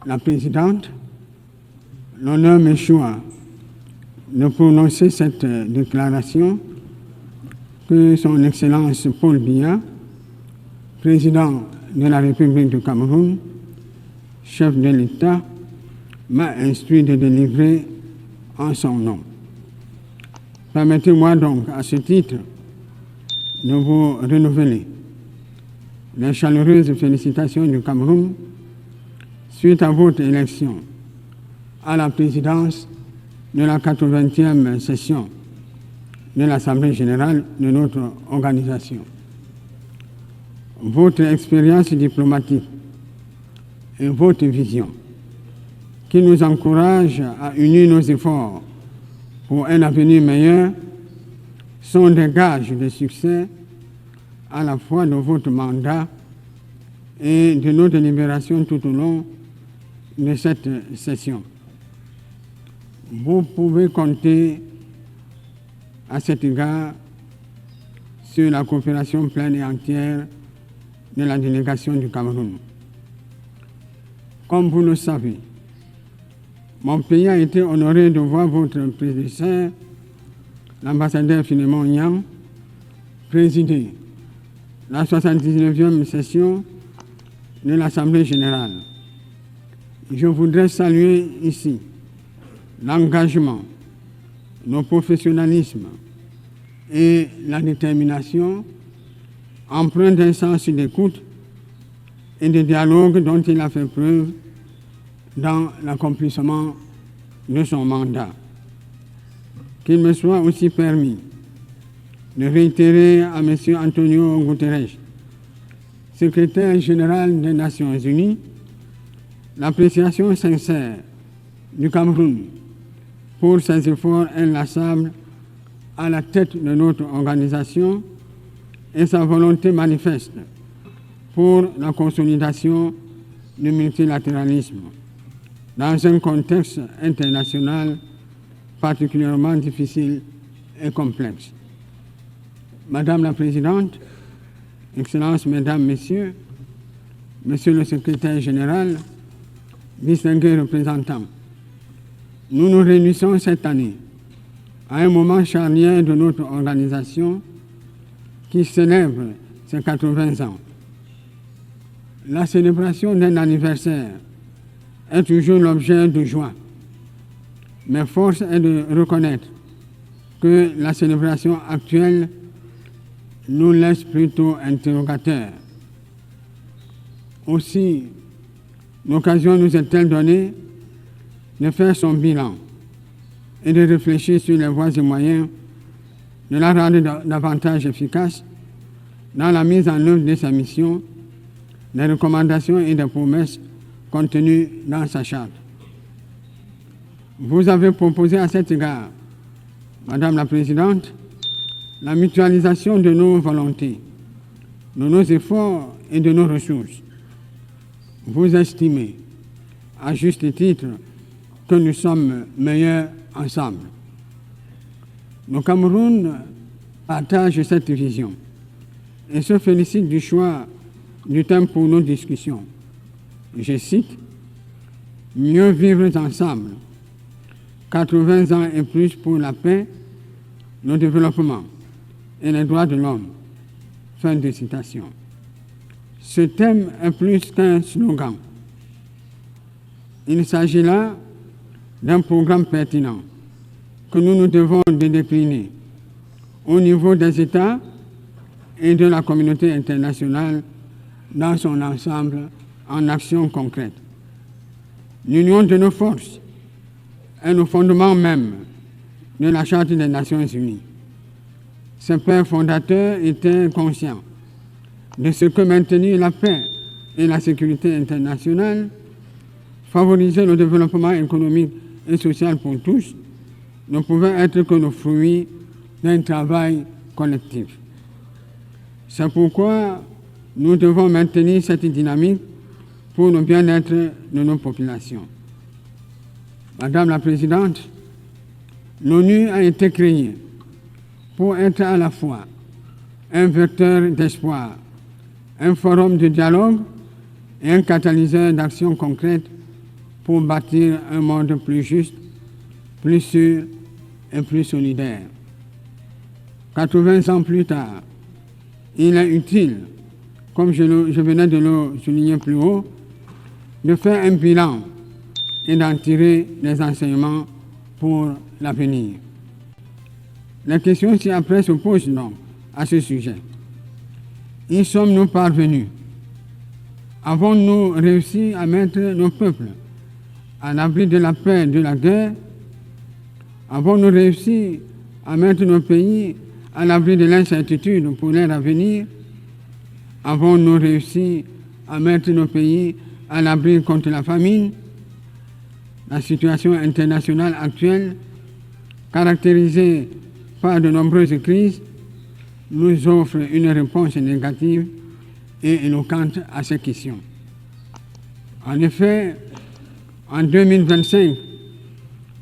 la présidente, l'honneur m'échoit de prononcer cette déclaration que son Excellence Paul Biya, président de la République du Cameroun, chef de l'État, m'a instruit de délivrer en son nom. Permettez-moi donc, à ce titre, de vous renouveler les chaleureuses félicitations du Cameroun suite à votre élection à la présidence de la 80e session de l'Assemblée générale de notre organisation. Votre expérience diplomatique et votre vision, qui nous encourage à unir nos efforts pour un avenir meilleur, sont des gages de succès à la fois de votre mandat et de nos délibérations tout au long de cette session. Vous pouvez compter à cet égard sur la coopération pleine et entière de la délégation du Cameroun. Comme vous le savez, mon pays a été honoré de voir votre prédécesseur, l'ambassadeur Philémon Yang, présider la 79e session de l'Assemblée générale. Je voudrais saluer ici l'engagement, le professionnalisme et la détermination empreints d'un sens d'écoute et de dialogue dont il a fait preuve dans l'accomplissement de son mandat. Qu'il me soit aussi permis de réitérer à M. Antonio Guterres, secrétaire général des Nations Unies, l'appréciation sincère du Cameroun pour ses efforts inlassables à la tête de notre organisation et sa volonté manifeste pour la consolidation du multilatéralisme dans un contexte international particulièrement difficile et complexe. Madame la Présidente, Excellences, Mesdames, Messieurs, Monsieur le Secrétaire général, distingués représentants, nous nous réunissons cette année à un moment charnière de notre organisation qui célèbre ses 80 ans. La célébration d'un anniversaire est toujours l'objet de joie, mais force est de reconnaître que la célébration actuelle nous laisse plutôt interrogateurs. Aussi, l'occasion nous est-elle donnée de faire son bilan et de réfléchir sur les voies et moyens de la rendre davantage efficace dans la mise en œuvre de sa mission, des recommandations et des promesses contenues dans sa charte. Vous avez proposé à cet égard, Madame la Présidente, la mutualisation de nos volontés, de nos efforts et de nos ressources. Vous estimez, à juste titre, que nous sommes meilleurs ensemble. Le Cameroun partage cette vision et se félicite du choix du thème pour nos discussions. Je cite, « Mieux vivre ensemble, 80 ans et plus pour la paix, le développement et les droits de l'homme. » Fin de citation. Ce thème est plus qu'un slogan. Il s'agit là d'un programme pertinent que nous nous devons de décliner au niveau des États et de la communauté internationale dans son ensemble en actions concrètes. L'union de nos forces est le fondement même de la Charte des Nations Unies. Ses pères fondateurs étaient conscients de ce que maintenir la paix et la sécurité internationale, favoriser le développement économique et social pour tous, ne pouvait être que le fruit d'un travail collectif. C'est pourquoi nous devons maintenir cette dynamique pour le bien-être de nos populations. Madame la Présidente, l'ONU a été créée pour être à la fois un vecteur d'espoir, un forum de dialogue et un catalyseur d'actions concrètes pour bâtir un monde plus juste, plus sûr et plus solidaire. 80 ans plus tard, il est utile, comme je venais de le souligner plus haut, de faire un bilan et d'en tirer des enseignements pour l'avenir. La question ci-après se pose donc à ce sujet. Y sommes-nous parvenus? Avons-nous réussi à mettre nos peuples à l'abri de la paix et de la guerre? Avons-nous réussi à mettre nos pays à l'abri de l'incertitude pour l'ère à venir? Avons-nous réussi à mettre nos pays à l'abri contre la famine? La situation internationale actuelle, caractérisée par de nombreuses crises, nous offre une réponse négative et éloquente à ces questions. En effet, en 2025,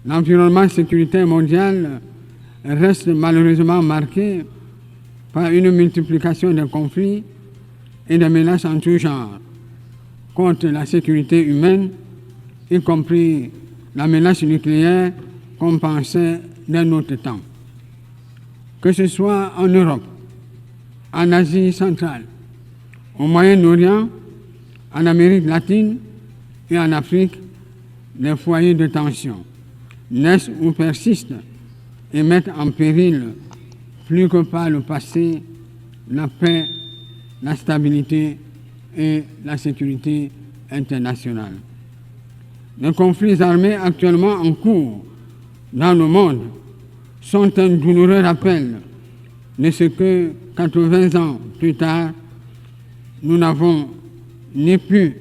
l'environnement sécuritaire mondial reste malheureusement marqué par une multiplication des conflits et des menaces en tout genre contre la sécurité humaine, y compris la menace nucléaire qu'on pensait d'un autre temps. Que ce soit en Europe, en Asie centrale, au Moyen-Orient, en Amérique latine et en Afrique, les foyers de tension naissent ou persistent et mettent en péril, plus que par le passé, la paix, la stabilité et la sécurité internationale. Les conflits armés actuellement en cours dans le monde sont un douloureux rappel de ce que 80 ans plus tard, nous n'avons ni pu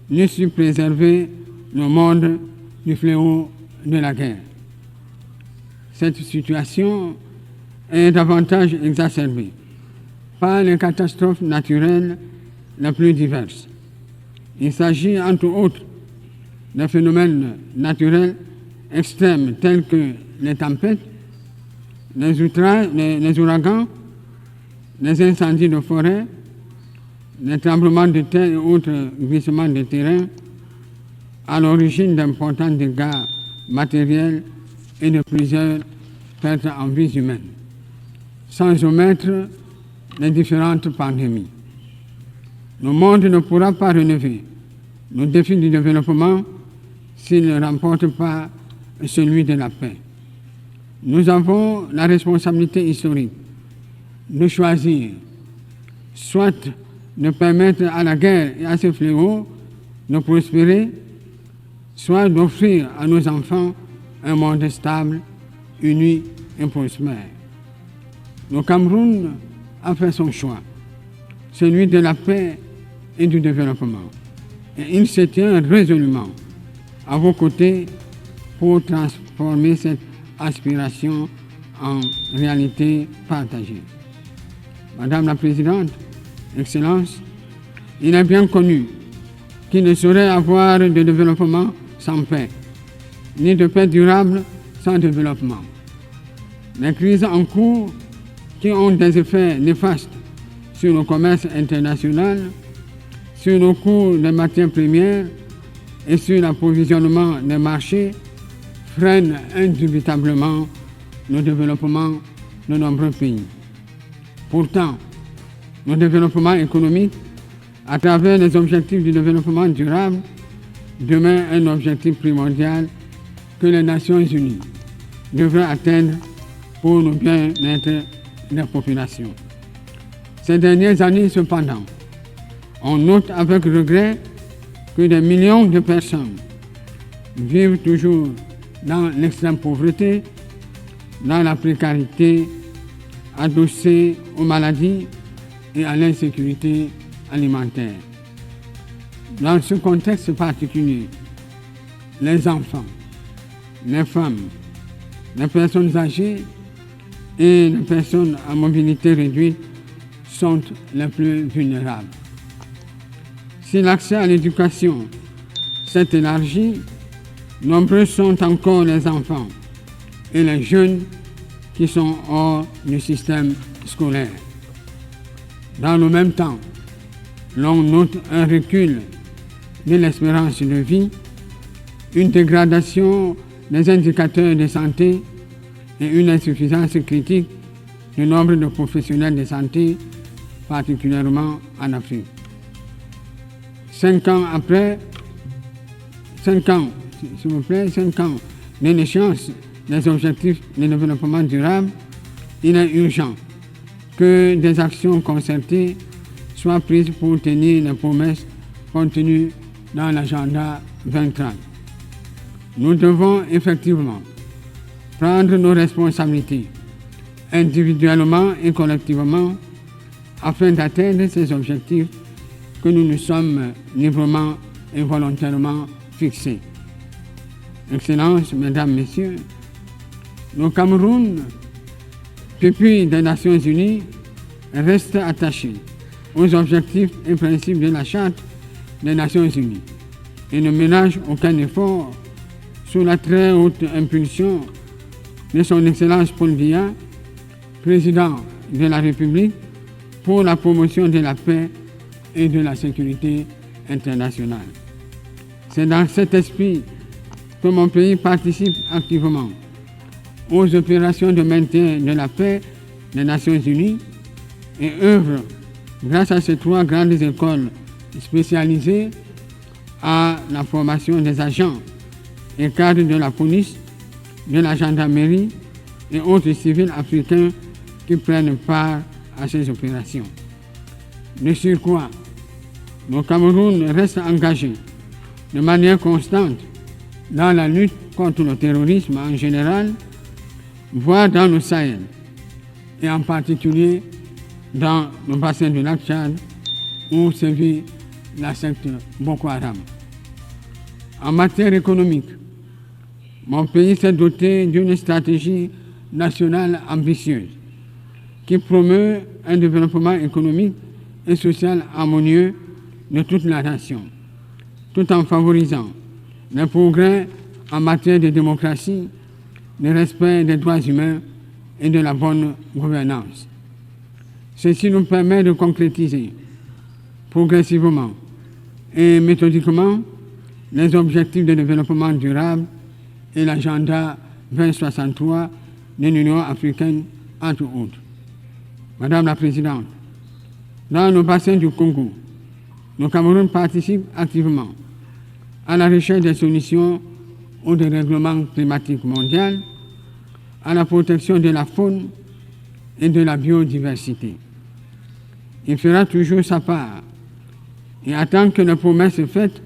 ni su préserver le monde du fléau de la guerre. Cette situation est davantage exacerbée par les catastrophes naturelles les plus diverses. Il s'agit entre autres de phénomènes naturels extrêmes tels que les tempêtes, les ouragans, les incendies de forêt, les tremblements de terre et autres glissements de terrain, à l'origine d'importants dégâts matériels et de plusieurs pertes en vies humaines, sans omettre les différentes pandémies. Le monde ne pourra pas relever le défi du développement s'il ne remporte pas celui de la paix. Nous avons la responsabilité historique de choisir soit de permettre à la guerre et à ce fléau de prospérer, soit d'offrir à nos enfants un monde stable, uni et prospère. Le Cameroun a fait son choix, celui de la paix et du développement. Et il se tient résolument à vos côtés pour transformer cette aspiration en réalité partagée. Madame la Présidente, Excellences, il est bien connu qu'il ne saurait avoir de développement sans paix, ni de paix durable sans développement. Les crises en cours qui ont des effets néfastes sur le commerce international, sur le coût des matières premières et sur l'approvisionnement des marchés freinent indubitablement le développement de nombreux pays. Pourtant, le développement économique, à travers les objectifs du développement durable, demeure un objectif primordial que les Nations Unies devraient atteindre pour le bien-être des populations. Ces dernières années, cependant, on note avec regret que des millions de personnes vivent toujours dans l'extrême pauvreté, dans la précarité, adossées aux maladies et à l'insécurité alimentaire. Dans ce contexte particulier, les enfants, les femmes, les personnes âgées et les personnes à mobilité réduite sont les plus vulnérables. Si l'accès à l'éducation s'est élargi, nombreux sont encore les enfants et les jeunes qui sont hors du système scolaire. Dans le même temps, l'on note un recul de l'espérance de vie une dégradation des indicateurs de santé et une insuffisance critique du nombre de professionnels de santé, particulièrement en Afrique. 5 ans après, 5 ans de l'échéance des objectifs de développement durable, il est urgent que des actions concertées soient prises pour tenir les promesses contenues dans l'agenda 2030. Nous devons effectivement prendre nos responsabilités, individuellement et collectivement, afin d'atteindre ces objectifs que nous nous sommes librement et volontairement fixés. Excellences, Mesdames, Messieurs, le Cameroun, pupille des Nations Unies, reste attaché aux objectifs et principes de la Charte des Nations Unies et ne ménage aucun effort sous la très haute impulsion de son Excellence Paul Biya, président de la République, pour la promotion de la paix et de la sécurité internationale. C'est dans cet esprit que mon pays participe activement aux opérations de maintien de la paix des Nations Unies et œuvre grâce à ces 3 grandes écoles spécialisées à la formation des agents et cadres de la police, de la gendarmerie et autres civils africains qui prennent part à ces opérations. De surcroît, le Cameroun reste engagé de manière constante dans la lutte contre le terrorisme en général, voire dans le Sahel, et en particulier dans le bassin du lac Tchad, où sévit la secte Boko Haram. En matière économique, mon pays s'est doté d'une stratégie nationale ambitieuse qui promeut un développement économique et social harmonieux de toute la nation, tout en favorisant les progrès en matière de démocratie, de respect des droits humains et de la bonne gouvernance. Ceci nous permet de concrétiser progressivement et méthodiquement les objectifs de développement durable et l'agenda 2063 de l'Union africaine, entre autres. Madame la Présidente, dans le bassin du Congo, le Cameroun participe activement à la recherche des solutions au dérèglement climatique mondial, à la protection de la faune et de la biodiversité. Il fera toujours sa part et attend que les promesses faites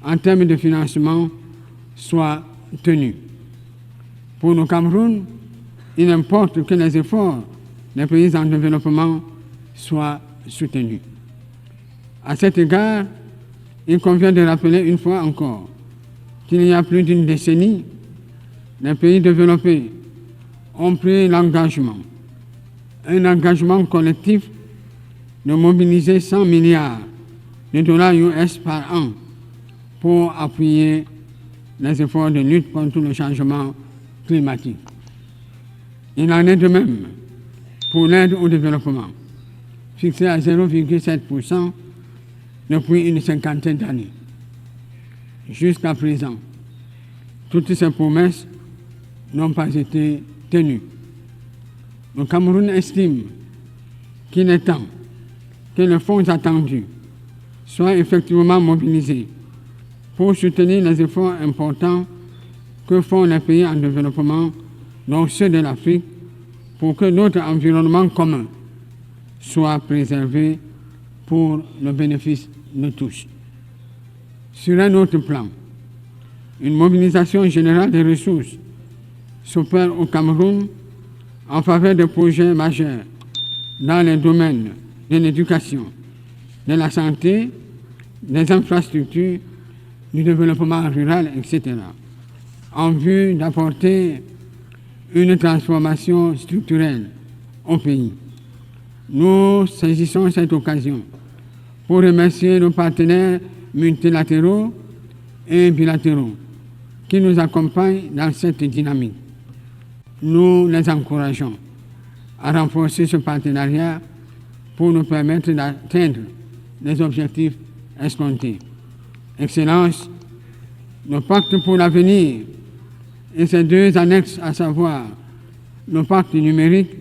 en termes de financement soient tenues. Pour le Cameroun, il importe que les efforts des pays en développement soient soutenus. À cet égard, il convient de rappeler une fois encore qu'il y a plus d'une décennie, les pays développés ont pris l'engagement, un engagement collectif de mobiliser 100 milliards de dollars US par an pour appuyer les efforts de lutte contre le changement climatique. Il en est de même pour l'aide au développement, fixée à 0,7% depuis une 50aine d'années. Jusqu'à présent, toutes ces promesses n'ont pas été tenues. Le Cameroun estime qu'il est temps que les fonds attendus soient effectivement mobilisés pour soutenir les efforts importants que font les pays en développement, dont ceux de l'Afrique, pour que notre environnement commun soit préservé pour le bénéfice de tous. Sur un autre plan, une mobilisation générale des ressources s'opère au Cameroun en faveur de projets majeurs dans les domaines de l'éducation, de la santé, des infrastructures, du développement rural, etc., en vue d'apporter une transformation structurelle au pays. Nous saisissons cette occasion pour remercier nos partenaires multilatéraux et bilatéraux qui nous accompagnent dans cette dynamique. Nous les encourageons à renforcer ce partenariat pour nous permettre d'atteindre les objectifs escomptés. Excellences, nos pactes pour l'avenir et ces deux annexes, à savoir le pacte numérique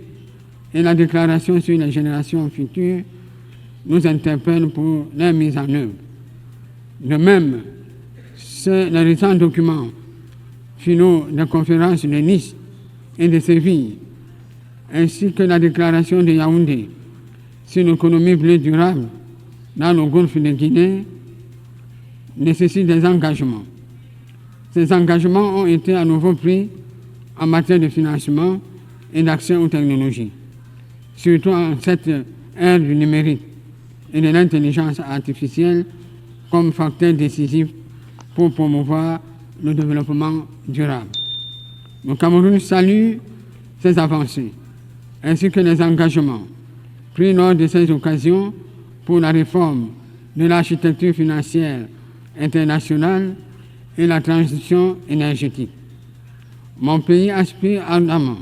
et la déclaration sur les générations futures, nous interpellent pour leur mise en œuvre. De même, les récents documents finaux des conférences de Nice et de Séville, ainsi que la déclaration de Yaoundé sur l'économie bleue durable dans le golfe de Guinée, nécessitent des engagements. Ces engagements ont été à nouveau pris en matière de financement et d'accès aux technologies, surtout en cette ère du numérique et de l'intelligence artificielle comme facteur décisif pour promouvoir le développement durable. Le Cameroun salue ces avancées, ainsi que les engagements pris lors de ces occasions pour la réforme de l'architecture financière internationale et la transition énergétique. Mon pays aspire ardemment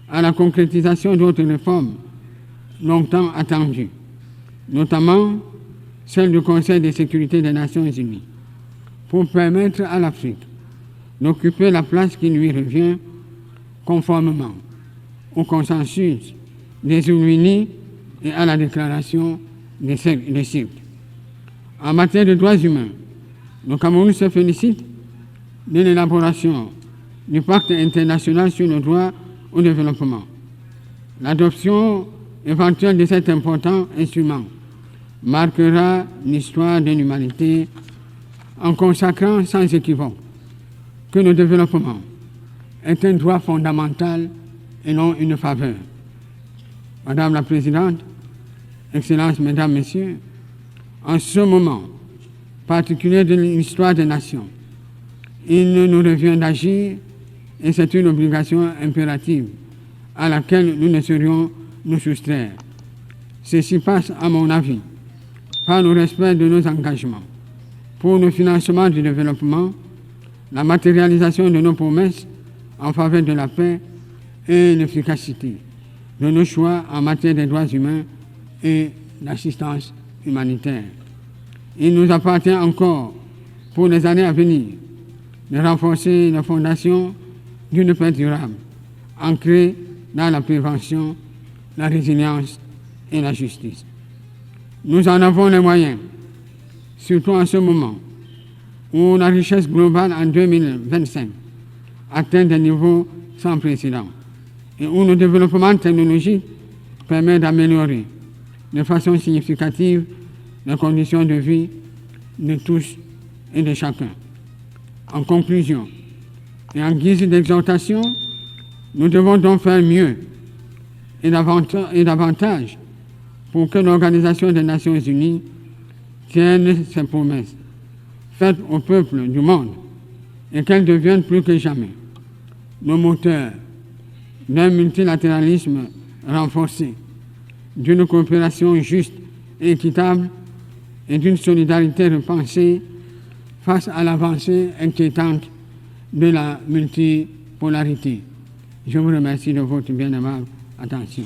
à la concrétisation d'autres réformes longtemps attendues, notamment celle du Conseil de sécurité des Nations Unies, pour permettre à l'Afrique d'occuper la place qui lui revient conformément au consensus des Unis et à la déclaration des siècles. En matière de droits humains, le Cameroun se félicite de l'élaboration du pacte international sur le droit au développement. L'adoption éventuelle de cet important instrument marquera l'histoire de l'humanité en consacrant sans équivoque que le développement est un droit fondamental et non une faveur. Madame la Présidente, Excellences, Mesdames, Messieurs, en ce moment particulier de l'histoire des nations, il nous revient d'agir et c'est une obligation impérative à laquelle nous ne saurions nous soustraire. Ceci passe, à mon avis, par le respect de nos engagements pour le financement du développement, la matérialisation de nos promesses en faveur de la paix et l'efficacité de nos choix en matière des droits humains et d'assistance humanitaire. Il nous appartient encore, pour les années à venir, de renforcer les fondations d'une paix durable, ancrée dans la prévention, la résilience et la justice. Nous en avons les moyens, surtout en ce moment où la richesse globale en 2025 atteint des niveaux sans précédent et où le développement technologique permet d'améliorer de façon significative les conditions de vie de tous et de chacun. En conclusion, et en guise d'exhortation, nous devons donc faire mieux et davantage pour que l'Organisation des Nations Unies tienne ses promesses faites au peuple du monde et qu'elle devienne plus que jamais le moteur d'un multilatéralisme renforcé, d'une coopération juste et équitable et d'une solidarité repensée face à l'avancée inquiétante de la multipolarité. Je vous remercie de votre bien aimable attention.